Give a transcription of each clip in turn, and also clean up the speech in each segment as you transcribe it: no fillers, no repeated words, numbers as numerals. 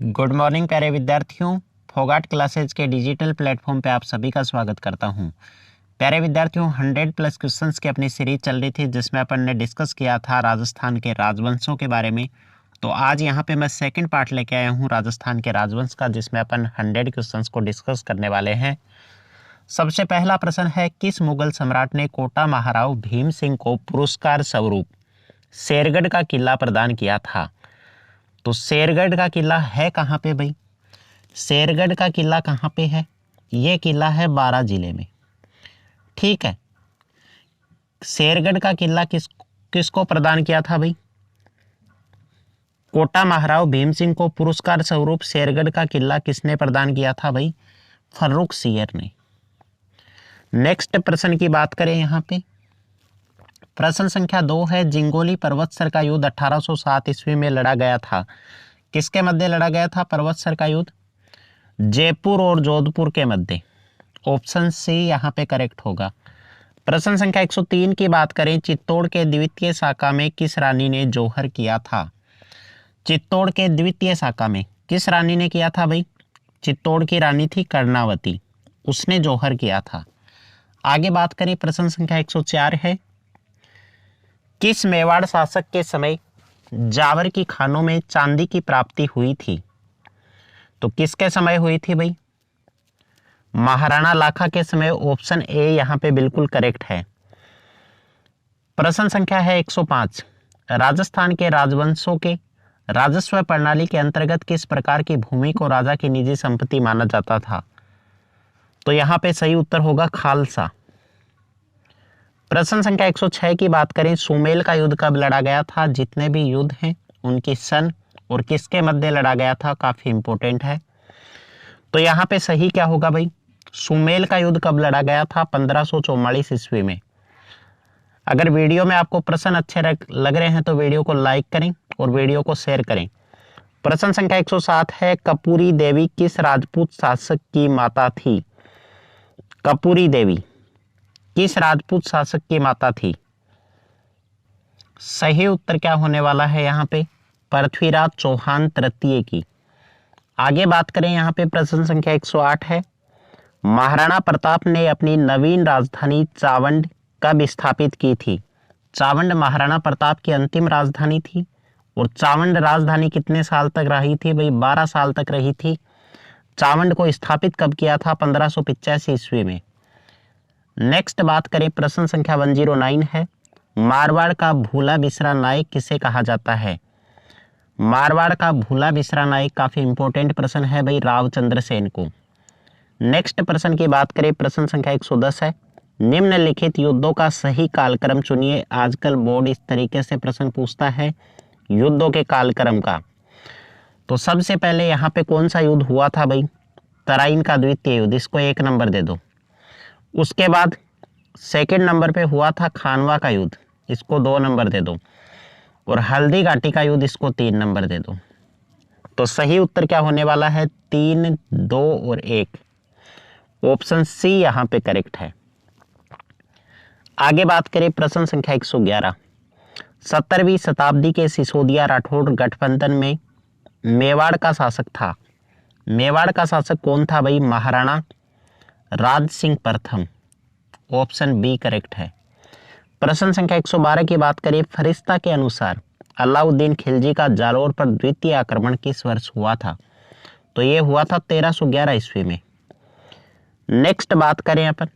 Good morning प्यारे विद्यार्थियों। Phogat classes के डिजिटल प्लेटफॉर्म पे आप सभी का स्वागत करता हूं। प्यारे विद्यार्थियों, 100+ क्वेश्चंस की अपनी सीरीज चल रही थी जिसमें अपन ने डिस्कस किया था राजस्थान के राजवंशों के बारे में। तो आज यहाँ पे मैं सेकंड पार्ट लेके आया हूँ राजस्थान के राजवंश का, जिसमें अपन 100 क्वेश्चंस को डिस्कस करने वाले हैं। सबसे पहला प्रश्न है, किस मुगल सम्राट ने कोटा महाराव भीम सिंह को पुरस्कार स्वरूप शेरगढ़ का किला प्रदान किया था? तो शेरगढ़ का किला है कहाँ पे भाई? शेरगढ़ का किला कहाँ पे है? ये किला है बारां जिले में। ठीक है, शेरगढ़ का किला किसको प्रदान किया था भाई? कोटा महाराव भीम सिंह को पुरस्कार स्वरूप शेरगढ़ का किला किसने प्रदान किया था भाई? फर्रुखसियर ने। नेक्स्ट प्रश्न की बात करें यहाँ पे, प्रश्न संख्या 2 है, जिंगोली पर्वतसर का युद्ध 1807 ईस्वी में लड़ा गया था। किसके मध्य लड़ा गया था पर्वतसर का युद्ध? जयपुर और जोधपुर के मध्य। ऑप्शन सी यहाँ पे करेक्ट होगा। प्रश्न संख्या 103 की बात करें, चित्तौड़ के द्वितीय शाखा में किस रानी ने जौहर किया था? चित्तौड़ के द्वितीय शाखा में किस रानी ने किया था भाई? चित्तौड़ की रानी थी कर्णावती, उसने जौहर किया था। आगे बात करें, प्रश्न संख्या 104 है, किस मेवाड़ शासक के समय जावर की खानों में चांदी की प्राप्ति हुई थी? तो किसके समय हुई थी भाई? महाराणा लाखा के समय। ऑप्शन ए यहाँ पे बिल्कुल करेक्ट है। प्रश्न संख्या है 105, राजस्थान के राजवंशों के राजस्व प्रणाली के अंतर्गत किस प्रकार की भूमि को राजा की निजी संपत्ति माना जाता था? तो यहाँ पे सही उत्तर होगा खालसा। प्रश्न संख्या 106 की बात करें, सुमेल का युद्ध कब लड़ा गया था? जितने भी युद्ध हैं उनकी सन और किसके मध्य लड़ा गया था, काफी इंपॉर्टेंट है। तो यहाँ पे सही क्या होगा भाई? सुमेल का युद्ध कब लड़ा गया था? 1544 ईस्वी में। अगर वीडियो में आपको प्रश्न अच्छे लग रहे हैं तो वीडियो को लाइक करें और वीडियो को शेयर करें। प्रश्न संख्या 107 है, कपूरी देवी किस राजपूत शासक की माता थी? कपूरी देवी किस राजपूत शासक की माता थी? सही उत्तर क्या होने वाला है यहाँ पे? पृथ्वीराज चौहान तृतीय की। आगे बात करें यहाँ पे, प्रश्न संख्या 108 है, महाराणा प्रताप ने अपनी नवीन राजधानी चावंड कब स्थापित की थी? चावंड महाराणा प्रताप की अंतिम राजधानी थी और चावंड राजधानी कितने साल तक रही थी भाई? 12 साल तक रही थी। चावंड को स्थापित कब किया था? 1585 ईस्वी में। नेक्स्ट बात करें, प्रश्न संख्या 109 है, मारवाड़ का भूला बिसरा नायक किसे कहा जाता है? मारवाड़ का भूला बिसरा नायक काफी इंपॉर्टेंट प्रश्न है भाई, रावचंद्र सेन को। नेक्स्ट प्रश्न की बात करें, प्रश्न संख्या 110 है, निम्नलिखित युद्धों का सही कालक्रम चुनिए। आजकल बोर्ड इस तरीके से प्रश्न पूछता है युद्धों के कालक्रम का। तो सबसे पहले यहाँ पे कौन सा युद्ध हुआ था भाई? तराइन का द्वितीय युद्ध, इसको 1 नंबर दे दो। उसके बाद सेकंड नंबर पे हुआ था खानवा का युद्ध, इसको 2 नंबर दे दो। और हल्दी घाटी का युद्ध, इसको 3 नंबर दे दो। तो सही उत्तर क्या होने वाला है? 3, 2 और 1। ऑप्शन सी यहाँ पे करेक्ट है। आगे बात करें, प्रश्न संख्या 111, 17वीं शताब्दी के सिसोदिया राठौड़ गठबंधन में मेवाड़ का शासक था। मेवाड़ का शासक कौन था भाई? महाराणा राज सिंह प्रथम। ऑप्शन बी करेक्ट है। प्रश्न संख्या 112 की बात करें, फरिश्ता के अनुसार अलाउद्दीन खिलजी का जालौर पर द्वितीय आक्रमण किस वर्ष हुआ था? तो ये हुआ था 1311 ईस्वी में। नेक्स्ट बात करें अपन,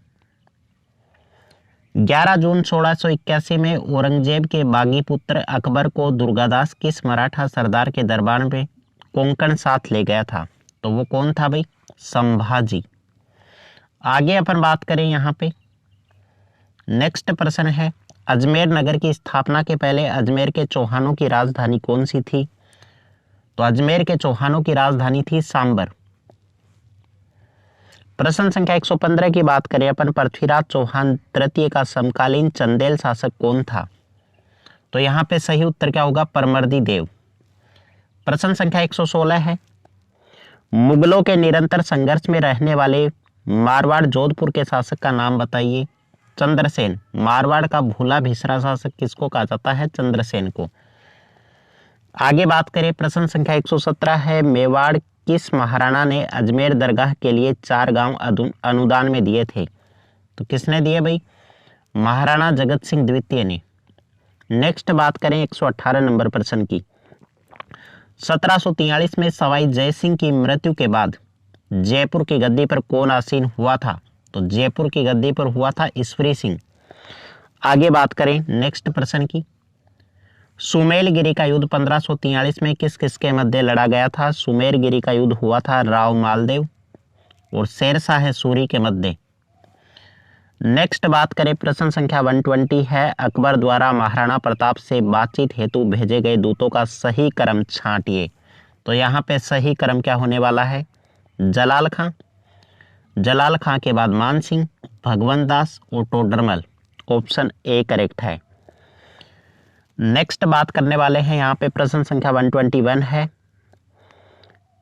11 जून 1681 में औरंगजेब के बागी पुत्र अकबर को दुर्गादास किस मराठा सरदार के दरबार में कोंकण साथ ले गया था? तो वो कौन था भाई? संभाजी। आगे अपन बात करें यहाँ पे, नेक्स्ट प्रश्न है, अजमेर नगर की स्थापना के पहले अजमेर के चौहानों की राजधानी कौन सी थी? तो अजमेर के चौहानों की राजधानी थी सांबर। प्रश्न संख्या 115 की बात करें अपन, पृथ्वीराज चौहान तृतीय का समकालीन चंदेल शासक कौन था? तो यहाँ पे सही उत्तर क्या होगा? परमर्दी देव। प्रश्न संख्या 116 है, मुगलों के निरंतर संघर्ष में रहने वाले मारवाड़ जोधपुर के शासक का नाम बताइए। चंद्रसेन। मारवाड़ का भूला बिसरा शासक किसको कहा जाता है? चंद्रसेन को। आगे बात करें, प्रश्न संख्या 117 है, मेवाड़ किस महाराणा ने अजमेर दरगाह के लिए 4 गांव अनुदान में दिए थे? तो किसने दिए भाई? महाराणा जगत सिंह द्वितीय ने। नेक्स्ट बात करें 118 नंबर प्रश्न की। 1743 में सवाई जय सिंह की मृत्यु के बाद जयपुर की गद्दी पर कौन आसीन हुआ था? तो जयपुर की गद्दी पर हुआ था ईश्वरी सिंह। आगे बात करें नेक्स्ट प्रश्न की। सुमेलगिरी का युद्ध 1543 में किस किस के मध्य लड़ा गया था? सुमेरगिरी का युद्ध हुआ था राव मालदेव और शेरशाह सूरी के मध्य। नेक्स्ट बात करें, प्रश्न संख्या 120 है, अकबर द्वारा महाराणा प्रताप से बातचीत हेतु भेजे गए दूतों का सही क्रम छांटिए। तो यहाँ पे सही क्रम क्या होने वाला है? जलाल खां, जलाल खां के बाद मान सिंह, भगवंत दास और टोडरमल। ऑप्शन ए करेक्ट है। नेक्स्ट बात करने वाले हैं यहाँ पे, प्रश्न संख्या 121 है,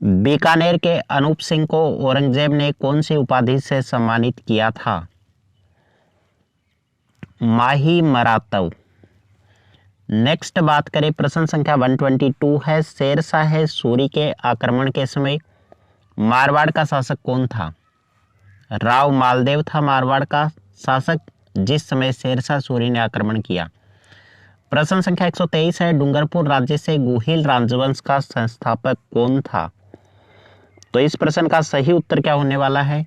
बीकानेर के अनूप सिंह को औरंगजेब ने कौन सी उपाधि से सम्मानित किया था? माही मरातव। नेक्स्ट बात करें, प्रश्न संख्या 122 है, शेरशाह सूरी के आक्रमण के समय मारवाड़ का शासक कौन था? राव मालदेव था मारवाड़ का शासक जिस समय शेरशाह सूरी ने आक्रमण किया। प्रश्न संख्या 123 है, डूंगरपुर राज्य से गुहिल राजवंश का संस्थापक कौन था? तो इस प्रश्न का सही उत्तर क्या होने वाला है?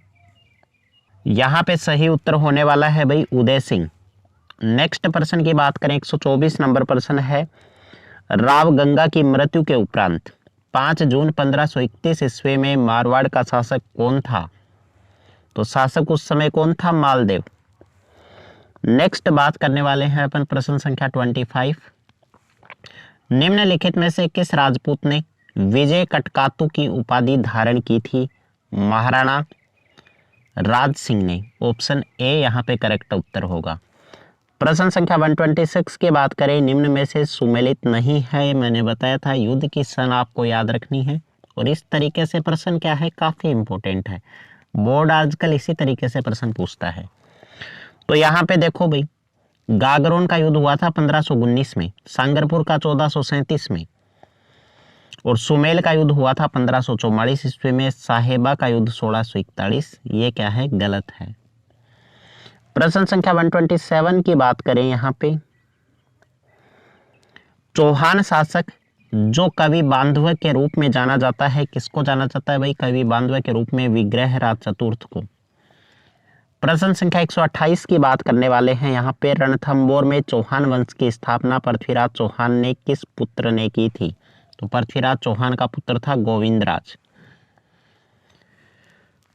यहाँ पे सही उत्तर होने वाला है भाई उदय सिंह। नेक्स्ट प्रश्न की बात करें, 124 नंबर प्रश्न है, राव गंगा की मृत्यु के उपरांत 5 जून 1531 ईस्वी में मारवाड़ का शासक कौन था? तो शासक उस समय कौन था? मालदेव। नेक्स्ट बात करने वाले हैं अपन प्रश्न संख्या 25, निम्नलिखित में से किस राजपूत ने विजय कटकातु की उपाधि धारण की थी? महाराणा राज सिंह ने। ऑप्शन ए यहाँ पे करेक्ट उत्तर होगा। प्रश्न संख्या 126 की बात करें, निम्न में से सुमेलित नहीं है। मैंने बताया था युद्ध की सन आपको याद रखनी है और इस तरीके से प्रश्न क्या है, काफी इंपॉर्टेंट है। बोर्ड आजकल इसी तरीके से प्रश्न पूछता है। तो यहाँ पे देखो भाई, गागरोन का युद्ध हुआ था 1519 में, सांगरपुर का 1437 में और सुमेल का युद्ध हुआ था 1544 ईस्वी में, साहेबा का युद्ध 1641। ये क्या है? गलत है। प्रश्न संख्या 127 की बात करें, यहाँ पे चौहान शासक जो कवि बांधव के रूप में जाना जाता है, किसको जाना जाता है भाई? कवि बांधव के रूप में विग्रहराज चतुर्थ को। प्रश्न संख्या 128 की बात करने वाले हैं, यहाँ पे रणथंबोर में चौहान वंश की स्थापना पृथ्वीराज चौहान ने किस पुत्र ने की थी? तो पृथ्वीराज चौहान का पुत्र था गोविंदराज।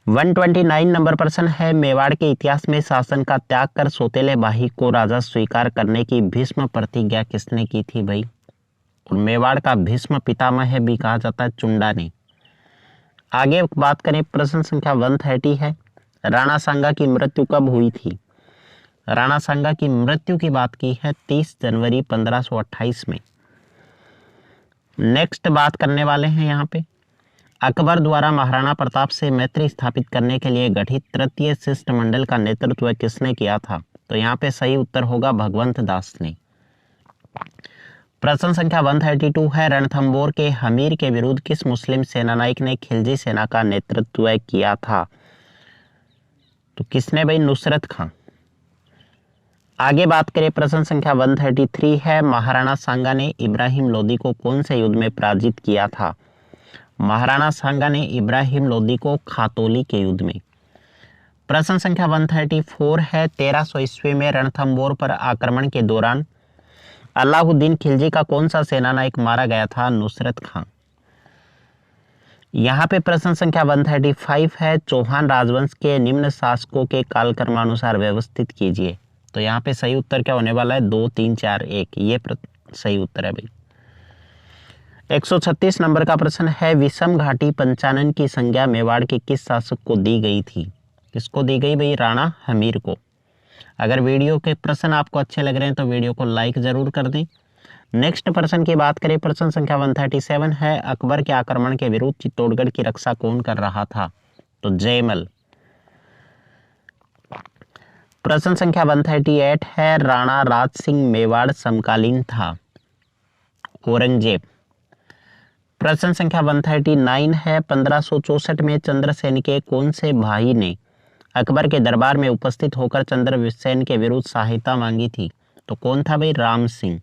129 नंबर प्रश्न है, मेवाड़ के इतिहास में शासन का त्याग कर सौतेले भाई को राजा स्वीकार करने की भीष्म प्रतिज्ञा किसने की थी भाई? और मेवाड़ का भीष्म पितामह भी कहा जाता है चुंडा ने। आगे बात करें, प्रश्न संख्या 130 है, राणा सांगा की मृत्यु कब हुई थी? राणा सांगा की मृत्यु की बात की है 30 जनवरी 1528 में। नेक्स्ट बात करने वाले हैं यहाँ पे, अकबर द्वारा महाराणा प्रताप से मैत्री स्थापित करने के लिए गठित तृतीय शिष्टमंडल का नेतृत्व किसने किया था? तो यहाँ पे सही उत्तर होगा भगवंत दास ने। प्रश्न संख्या 132 है, रणथंबोर के हमीर के विरुद्ध किस मुस्लिम सेनानायक ने खिलजी सेना का नेतृत्व किया था? तो किसने भाई? नुसरत खां। आगे बात करें, प्रश्न संख्या 133 है, महाराणा सांगा ने इब्राहिम लोदी को कौन से युद्ध में पराजित किया था? महाराणा सांगा ने इब्राहिम लोदी को खातोली के युद्ध में। प्रश्न संख्या 134 है, 1300 ईस्वी में रणथंबोर पर आक्रमण के दौरान अलाउद्दीन खिलजी का कौन सा सेनानायक मारा गया था? नुसरत खां। यहाँ पे प्रश्न संख्या 135 है, चौहान राजवंश के निम्न शासकों के कालक्रमानुसार व्यवस्थित कीजिए। तो यहाँ पे सही उत्तर क्या होने वाला है? 2 3 4 1। ये सही उत्तर है भाई। 136 नंबर का प्रश्न है, विषम घाटी पंचानन की संज्ञा मेवाड़ के किस शासक को दी गई थी? किसको दी गई भाई? राणा हमीर को। अगर वीडियो के प्रश्न आपको अच्छे लग रहे हैं तो वीडियो को लाइक जरूर कर दें। नेक्स्ट प्रश्न की बात करें, प्रश्न संख्या 137 है, अकबर के आक्रमण के विरुद्ध चित्तौड़गढ़ की रक्षा कौन कर रहा था? तो जयमल। प्रश्न संख्या 138 है, राणा राज सिंह मेवाड़ समकालीन था? औरंगजेब। प्रश्न संख्या 139 है, 1564 में चंद्रसेन के कौन से भाई ने अकबर के दरबार में उपस्थित होकर चंद्रसेन के विरुद्ध सहायता मांगी थी? तो कौन था भाई? राम सिंह।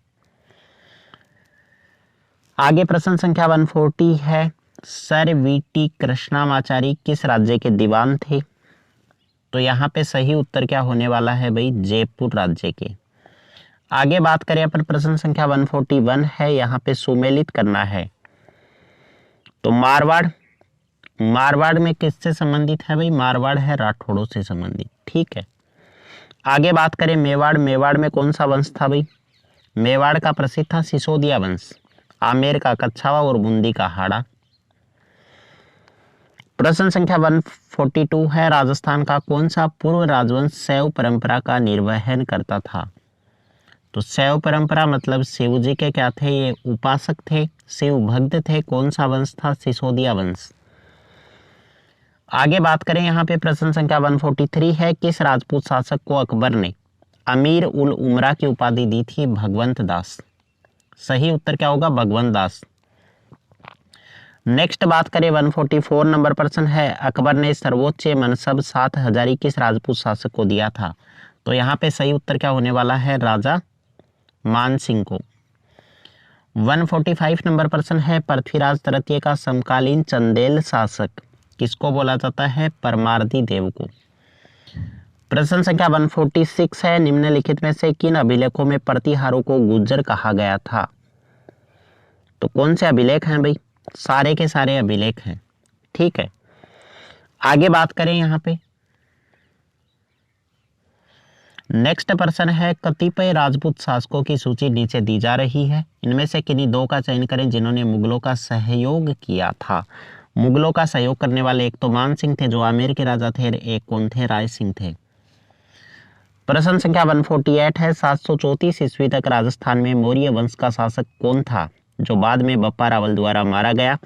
आगे प्रश्न संख्या 140 है, सर वीटी कृष्णामाचारी किस राज्य के दीवान थे? तो यहाँ पे सही उत्तर क्या होने वाला है भाई? जयपुर राज्य के। आगे बात करें अपन प्रश्न संख्या 141 है, यहाँ पे सुमेलित करना है। तो मारवाड़ में किससे संबंधित है भाई? मारवाड़ है राठौड़ों से संबंधित। ठीक है। आगे बात करें मेवाड़ में कौन सा वंश था भाई? मेवाड़ का प्रसिद्ध था सिसोदिया वंश, आमेर का कच्छावा और बूंदी का हाड़ा। प्रश्न संख्या 142 है, राजस्थान का कौन सा पूर्व राजवंश शैव परंपरा का निर्वहन करता था? तो शैव परंपरा मतलब शिव जी के क्या थे? ये उपासक थे, शिव भक्त थे। कौन सा वंश था? सिसोदिया वंश। आगे बात करें यहाँ पे प्रश्न संख्या 143 है, किस राजपूत शासक को अकबर ने अमीर उल उमरा की उपाधि दी थी? भगवंत दास। सही उत्तर क्या होगा? भगवंत दास। नेक्स्ट बात करें 144 नंबर प्रश्न है, अकबर ने सर्वोच्च मनसब 7 हजारी किस राजपूत शासक को दिया था? तो यहाँ पे सही उत्तर क्या होने वाला है? राजा मान सिंह को। 145 नंबर प्रश्न है, पृथ्वीराज तृतीय का समकालीन चंदेल शासक किसको बोला जाता है? परमार्दी देव को। प्रश्न संख्या 146 है, निम्नलिखित में से किन अभिलेखों में प्रतिहारों को गुज्जर कहा गया था? तो कौन से अभिलेख हैं भाई? सारे के सारे अभिलेख हैं। ठीक है। आगे बात करें यहाँ पे नेक्स्ट प्रश्न है, कतिपय राजपूत शासकों की सूची नीचे दी जा रही है, इनमें से किन्हीं दो का चयन करें जिन्होंने मुगलों का सहयोग किया था। मुगलों का सहयोग करने वाले एक तो मान सिंह थे जो आमेर के राजा थे, एक कौन थे? राय सिंह थे। प्रश्न संख्या 148 है, 734 ईस्वी तक राजस्थान में मौर्य वंश का शासक कौन था जो बाद में बप्पा रावल द्वारा मारा गया?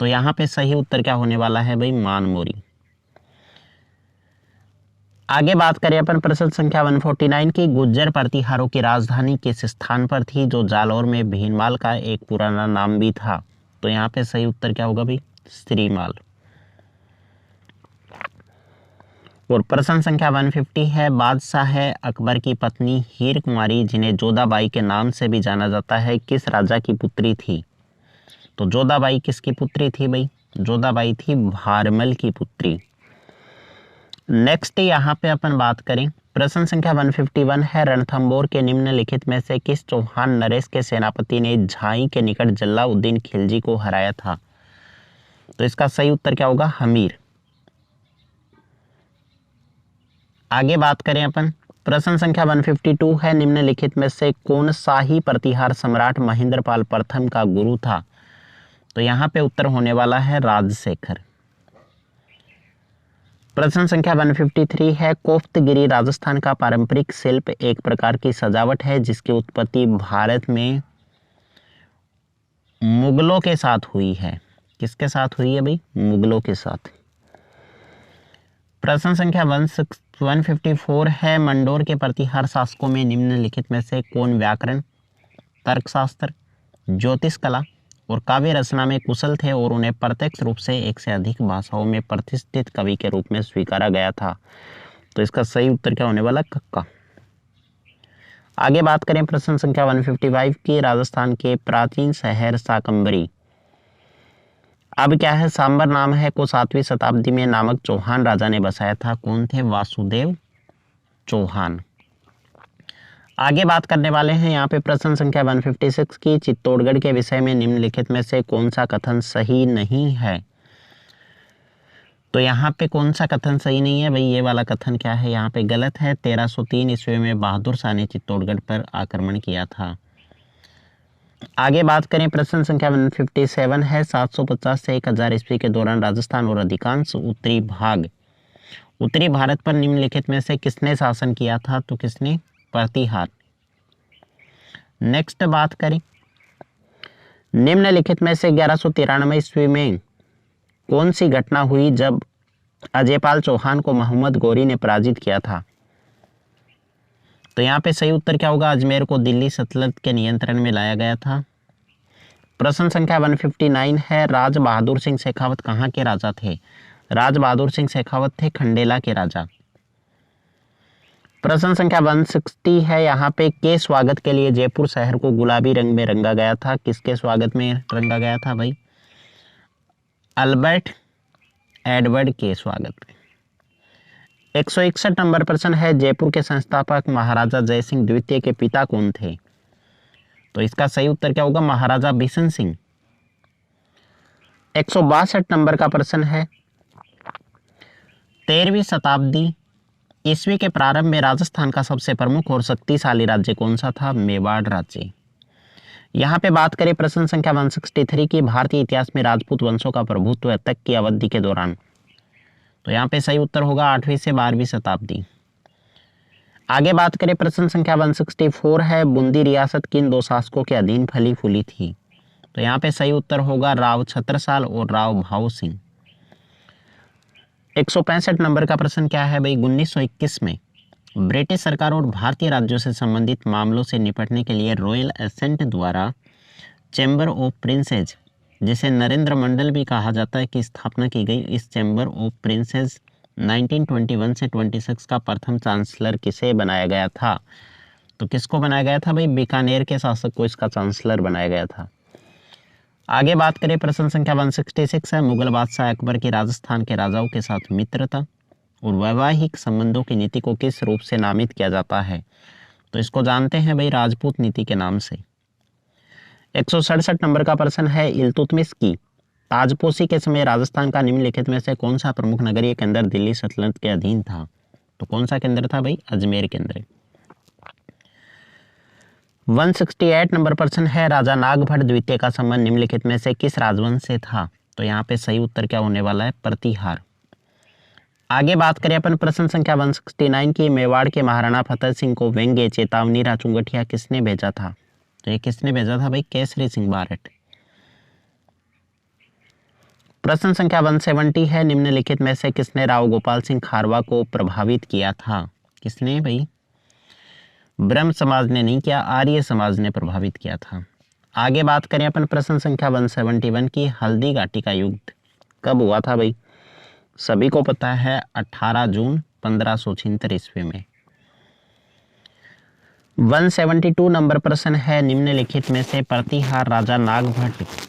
तो यहाँ पे सही उत्तर क्या होने वाला है भाई? मान मौर्य। आगे बात करें अपन प्रश्न संख्या 149 की, गुज्जर प्रतिहारों की राजधानी किस स्थान पर थी जो जालौर में भीनमाल का एक पुराना नाम भी था? तो यहाँ पे सही उत्तर क्या होगा भाई? श्रीमाल। और प्रश्न संख्या 150 है, बादशाह है अकबर की पत्नी हीर कुमारी जिन्हें जोधाबाई के नाम से भी जाना जाता है किस राजा की पुत्री थी? तो जोधाबाई किसकी पुत्री थी भाई? जोधाबाई थी भारमल की पुत्री। नेक्स्ट यहाँ पे अपन बात करें प्रश्न संख्या 151 है, रणथंबोर के निम्नलिखित में से किस चौहान नरेश के सेनापति ने झाई के निकट जलाउद्दीन खिलजी को हराया था? तो इसका सही उत्तर क्या होगा? हमीर। आगे बात करें अपन प्रश्न संख्या 152 है, निम्नलिखित में से कौन शाही प्रतिहार सम्राट महेंद्रपाल प्रथम का गुरु था? तो यहाँ पे उत्तर होने वाला है राजशेखर। प्रश्न संख्या 153 है, कोफ्तगिरी राजस्थान का पारंपरिक शिल्प एक प्रकार की सजावट है जिसकी उत्पत्ति भारत में मुगलों के साथ हुई है। किसके साथ हुई है भाई? मुगलों के साथ। प्रश्न संख्या 154 है, मंडोर के प्रतिहार शासकों में निम्नलिखित में से कौन व्याकरण, तर्कशास्त्र, ज्योतिष कला और काव्य रचना में कुशल थे और उन्हें प्रत्यक्ष रूप से एक से अधिक भाषाओं में प्रतिष्ठित कवि के रूप में स्वीकारा गया था? तो इसका सही उत्तर क्या होने वाला? कक्का। आगे बात करें प्रश्न संख्या 155 की, राजस्थान के प्राचीन शहर शाकंभरी अब क्या है? सांबर नाम है को 7वीं शताब्दी में नामक चौहान राजा ने बसाया था। कौन थे? वासुदेव चौहान। आगे बात करने वाले हैं यहाँ पे प्रश्न संख्या 156 की, चित्तौड़गढ़ के विषय में निम्नलिखित में से कौन सा कथन सही नहीं है? तो यहाँ पे कौन सा कथन सही नहीं है भाई? ये वाला कथन क्या है? यहाँ पे गलत है। 1303 ईस्वी में बहादुर शाह ने चित्तौड़गढ़ पर आक्रमण किया था। आगे बात करें प्रश्न संख्या 157 है, 750 से 1000 ईस्वी के दौरान राजस्थान और अधिकांश उत्तरी भारत पर निम्नलिखित में से किसने शासन किया था? तो किसने? प्रतिहार। नेक्स्ट बात करें निम्नलिखित में से 1193 ईस्वी में कौन सी घटना हुई जब अजयपाल चौहान को मोहम्मद गौरी ने पराजित किया था? तो यहाँ पे सही उत्तर क्या होगा? अजमेर को दिल्ली सल्तनत के नियंत्रण में लाया गया था। प्रश्न संख्या 159 है, राज बहादुर सिंह शेखावत कहाँ के राजा थे? राज बहादुर सिंह शेखावत थे खंडेला के राजा। प्रश्न संख्या 160 है, यहाँ पे के स्वागत के लिए जयपुर शहर को गुलाबी रंग में रंगा गया था। किसके स्वागत में रंगा गया था भाई? अल्बर्ट एडवर्ड के स्वागत में। 161 नंबर प्रश्न है, जयपुर के संस्थापक महाराजा जयसिंह द्वितीय के पिता कौन थे? तो इसका सही उत्तर क्या होगा? महाराजा बिशन सिंह। 162 नंबर का प्रश्न है, 13वीं शताब्दी ईस्वी के प्रारंभ में राजस्थान का सबसे प्रमुख और शक्तिशाली राज्य कौन सा था? मेवाड़ राज्य। यहाँ पे बात करें प्रश्न संख्या 163 की, भारतीय इतिहास में राजपूत वंशों का प्रभुत्व तक की अवधि के दौरान, तो यहाँ पे सही उत्तर होगा 8वीं से 12वीं शताब्दी। आगे बात करें प्रश्न संख्या 164 है, बूंदी रियासत किन दो शासकों के अधीन फली फूली थी? तो यहाँ पे सही उत्तर होगा राव छत्रसाल और राव भाऊ सिंह। 165 नंबर का प्रश्न क्या है भाई? 1921 में ब्रिटिश सरकार और भारतीय राज्यों से संबंधित मामलों से निपटने के लिए रॉयल एसेंट द्वारा चैम्बर ऑफ प्रिंसेस, जिसे नरेंद्र मंडल भी कहा जाता है, की स्थापना की गई। इस चैम्बर ऑफ प्रिंसेस 1921 से 26 का प्रथम चांसलर किसे बनाया गया था? तो किसको बनाया गया था भाई? बीकानेर के शासक को इसका चांसलर बनाया गया था। आगे बात करें प्रश्न संख्या 166 है, मुगल बादशाह अकबर की राजस्थान के राजाओं के साथ मित्रता और वैवाहिक संबंधों की नीति को किस रूप से नामित किया जाता है? तो इसको जानते हैं भाई राजपूत नीति के नाम से। 167 नंबर का प्रश्न है, इल्तुतमिश की ताजपोशी के समय राजस्थान का निम्नलिखित में से कौन सा प्रमुख नगरीय केंद्र दिल्ली सल्तनत के अधीन था? तो कौन सा केंद्र था भाई? अजमेर केंद्र। 168 नंबर प्रश्न है, राजा नागभट्ट द्वितीय का संबंध निम्नलिखित में से किस राजवंश से था? तो यहाँ पे सही उत्तर क्या होने वाला है? प्रतिहार। आगे बात करें अपन प्रश्न संख्या 169 की, मेवाड़ के महाराणा फतेह सिंह को व्यंग्य चेतावनी राचुंगटिया किसने भेजा था? तो ये किसने भेजा था भाई? केसरी सिंह बारट। प्रश्न संख्या 170 है, निम्नलिखित में से किसने राव गोपाल सिंह खारवा को प्रभावित किया था? किसने भाई? ब्रह्म समाज ने नहीं किया, आर्य समाज ने प्रभावित किया था। आगे बात करें अपन प्रश्न संख्या 171 की, हल्दी घाटी का युद्ध कब हुआ था भाई? सभी को पता है 18 जून 1576 ईस्वी में। 172 नंबर प्रश्न है, निम्नलिखित में से प्रतिहार राजा नागभट्ट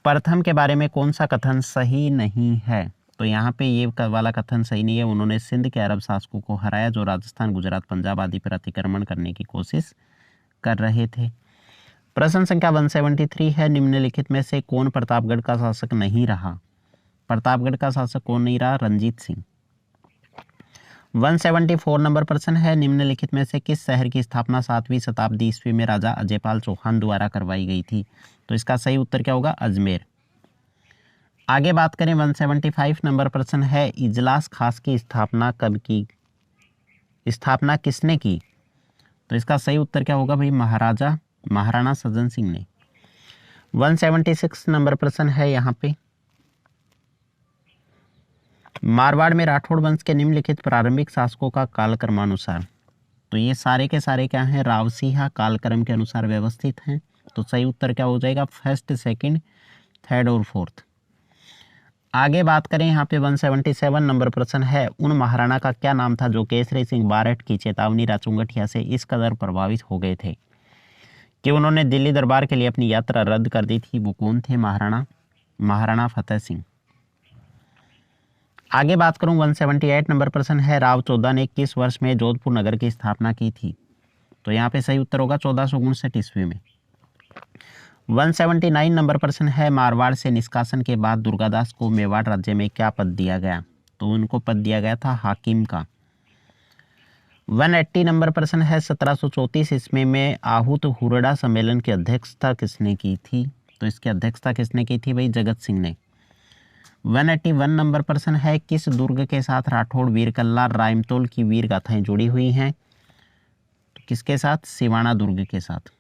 प्रथम के बारे में कौन सा कथन सही नहीं है? तो यहाँ पे ये वाला कथन सही नहीं है। उन्होंने सिंध के अरब शासकों को हराया जो राजस्थान, गुजरात, पंजाब आदि पर अतिक्रमण करने की कोशिश कर रहे थे। प्रश्न संख्या 173 है, निम्नलिखित में से कौन प्रतापगढ़ का शासक नहीं रहा? प्रतापगढ़ का शासक कौन नहीं रहा? रणजीत सिंह। 174 नंबर प्रश्न है, निम्नलिखित में से किस शहर की स्थापना 7वीं शताब्दी ईस्वी में राजा अजयपाल चौहान द्वारा करवाई गई थी? तो इसका सही उत्तर क्या होगा? अजमेर। आगे बात करें 175 नंबर प्रश्न है, इजलास खास की स्थापना कब की? स्थापना किसने की? तो इसका सही उत्तर क्या होगा भाई? महाराणा सज्जन सिंह ने। 176 नंबर प्रश्न है यहाँ पे, मारवाड़ में राठौड़ वंश के निम्नलिखित प्रारंभिक शासकों का कालक्रमानुसार, तो ये सारे के सारे क्या हैं? रावसिहा कालक्रम के अनुसार व्यवस्थित हैं। तो सही उत्तर क्या हो जाएगा? फर्स्ट, सेकंड, थर्ड और फोर्थ। आगे बात करें यहाँ पे 177 नंबर प्रश्न है, उन महाराणा का क्या नाम था जो केसरी सिंह बारट की चेतावनी राचुंगटिया से इस कदर प्रभावित हो गए थे कि उन्होंने दिल्ली दरबार के लिए अपनी यात्रा रद्द कर दी थी? वो कौन थे? महाराणा फतेह सिंह। आगे बात करूं 178 नंबर प्रश्न है, राव 14 ने किस वर्ष में जोधपुर नगर की स्थापना की थी? तो यहाँ पे सही उत्तर होगा 1459 ईस्वी में। 179 नंबर प्रश्न है, मारवाड़ से निष्कासन के बाद दुर्गादास को मेवाड़ राज्य में क्या पद दिया गया? तो उनको पद दिया गया था हाकिम का। 180 नंबर प्रश्न है, 1734 ईस्वी में आहूत हुरडा सम्मेलन की अध्यक्षता किसने की थी? तो इसकी अध्यक्षता किसने की थी भाई? जगत सिंह ने। 181 नंबर प्रश्न है, किस दुर्ग के साथ राठौड़ वीरकल्ला रायमतोल की वीर गाथाएं जुड़ी हुई हैं? तो किसके साथ? सिवाना दुर्ग के साथ।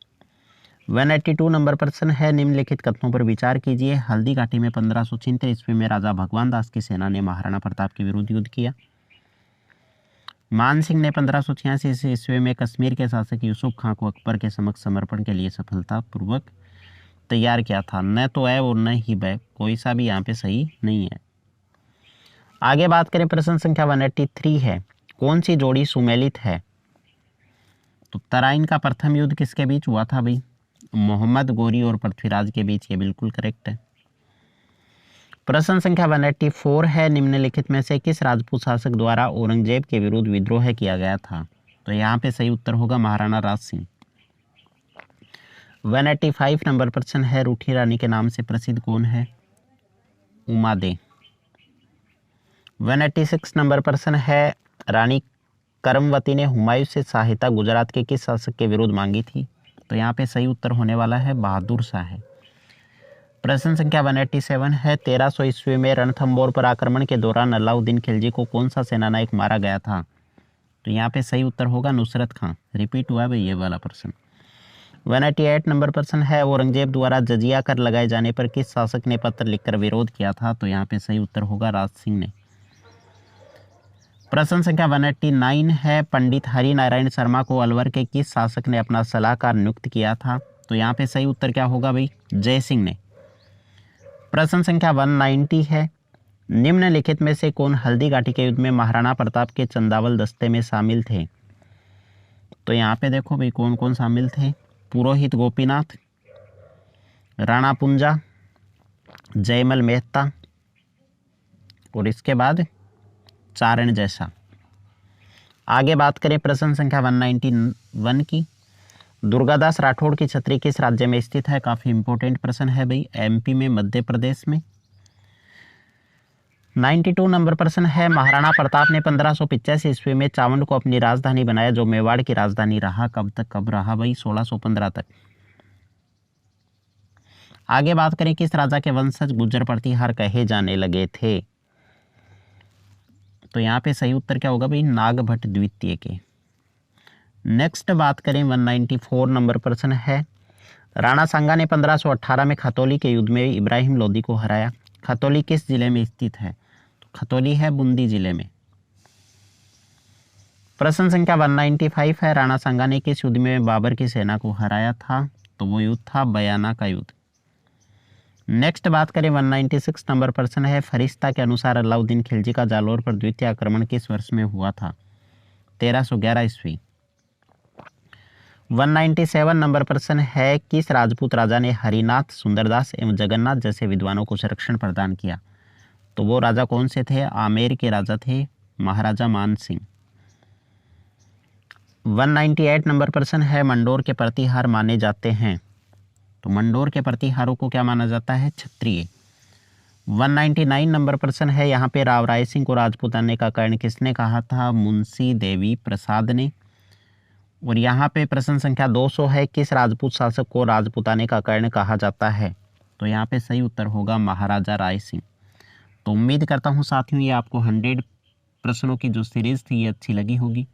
182 नंबर प्रश्न है, निम्नलिखित कथनों पर विचार कीजिए। हल्दी घाटी में 1576 ईस्वी में राजा भगवान दास की सेना ने महाराणा प्रताप के विरुद्ध युद्ध किया। मान सिंह ने 1586 ईस्वी में कश्मीर के शासक यूसुफ खां को अकबर के समक्ष समर्पण के लिए सफलतापूर्वक तैयार किया था। न तो ए और न ही ब, कोई सा भी यहाँ पे सही नहीं है। आगे बात करें, प्रश्न संख्या 183 है, कौन सी जोड़ी सुमेलित है? तो तराइन का प्रथम युद्ध किसके बीच हुआ था भाई? मोहम्मद गोरी और पृथ्वीराज के बीच। ये बिल्कुल करेक्ट है। प्रश्न संख्या 184 है, निम्नलिखित में से किस राजपूत शासक द्वारा औरंगजेब के विरुद्ध विद्रोह किया गया था? तो यहाँ पे सही उत्तर होगा महाराणा राज सिंह। 185 नंबर प्रश्न है, रूठी रानी के नाम से प्रसिद्ध कौन है? उमा दे। 186 नंबर प्रश्न है, रानी करमवती ने हुमायूं से सहायता गुजरात के किस शासक के विरुद्ध मांगी थी? तो यहाँ पे सही उत्तर होने वाला है बहादुर शाह। प्रश्न संख्या 187 है, 1300 ईस्वी में रणथंबोर पर आक्रमण के दौरान अलाउद्दीन खिलजी को कौन सा सेनानायक मारा गया था? तो यहाँ पे सही उत्तर होगा नुसरत खां। रिपीट हुआ भाई ये वाला प्रश्न। 188 नंबर प्रश्न है, औरंगजेब द्वारा जजिया कर लगाए जाने पर किस शासक ने पत्र लिखकर विरोध किया था? तो यहाँ पे सही उत्तर होगा राज सिंह ने। प्रश्न संख्या 189 है, पंडित हरि नारायण शर्मा को अलवर के किस शासक ने अपना सलाहकार नियुक्त किया था? तो यहाँ पे सही उत्तर क्या होगा भाई? जय सिंह ने। प्रश्न संख्या 190 है, निम्नलिखित में से कौन हल्दी घाटी के युद्ध में महाराणा प्रताप के चंदावल दस्ते में शामिल थे? तो यहाँ पे देखो भाई कौन कौन शामिल थे। पुरोहित गोपीनाथ, राणा पुंजा, जयमल मेहता और इसके बाद चारण जैसा। आगे बात करें प्रश्न संख्या 191 की, दुर्गादास राठौड़ की छतरी किस राज्य में स्थित है? काफ़ी इंपॉर्टेंट प्रश्न है भाई, एमपी में, मध्य प्रदेश में। 92 नंबर प्रश्न है, महाराणा प्रताप ने 1585 ईस्वी में चावंड को अपनी राजधानी बनाया, जो मेवाड़ की राजधानी रहा। कब तक, कब रहा भाई? 1615 तक। आगे बात करें, किस राजा के वंशज गुज्जर प्रतिहार कहे जाने लगे थे? तो यहाँ पे सही उत्तर क्या होगा भाई? नागभट्ट द्वितीय के। नेक्स्ट बात करें 194 नंबर प्रश्न है, राणा सांगा ने 1518 में खतौली के युद्ध में इब्राहिम लोदी को हराया। खतौली किस जिले में स्थित है? तो खतौली है बूंदी जिले में। प्रश्न संख्या 195 है, राणा सांगा ने किस युद्ध में बाबर की सेना को हराया था? तो वो युद्ध था बयाना का युद्ध। नेक्स्ट बात करें 196 नंबर प्रश्न है, फरिश्ता के अनुसार अलाउद्दीन खिलजी का जालौर पर द्वितीय आक्रमण किस वर्ष में हुआ था? 1311 ईस्वी। 197 नंबर प्रश्न है, किस राजपूत राजा ने हरिनाथ, सुंदरदास एवं जगन्नाथ जैसे विद्वानों को संरक्षण प्रदान किया? तो वो राजा कौन से थे? आमेर के राजा थे महाराजा मान सिंह। 198 नंबर प्रश्न है, मंडोर के प्रतिहार माने जाते हैं। तो मंडोर के प्रतिहारों को क्या माना जाता है? क्षत्रिय। 199 नंबर प्रश्न है, यहाँ पे राव राय सिंह को राजपूताने का कर्ण किसने कहा था? मुंशी देवी प्रसाद ने। और यहाँ पे प्रश्न संख्या 200 है, किस राजपूत शासक को राजपूताने का कर्ण कहा जाता है? तो यहाँ पे सही उत्तर होगा महाराजा राय सिंह। तो उम्मीद करता हूँ साथियों ये आपको 100 प्रश्नों की जो सीरीज़ थी ये अच्छी लगी होगी।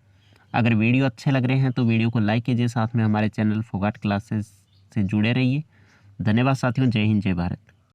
अगर वीडियो अच्छे लग रहे हैं तो वीडियो को लाइक कीजिए, साथ में हमारे चैनल फोगाट क्लासेस से जुड़े रहिए। धन्यवाद साथियों, जय हिंद, जय भारत।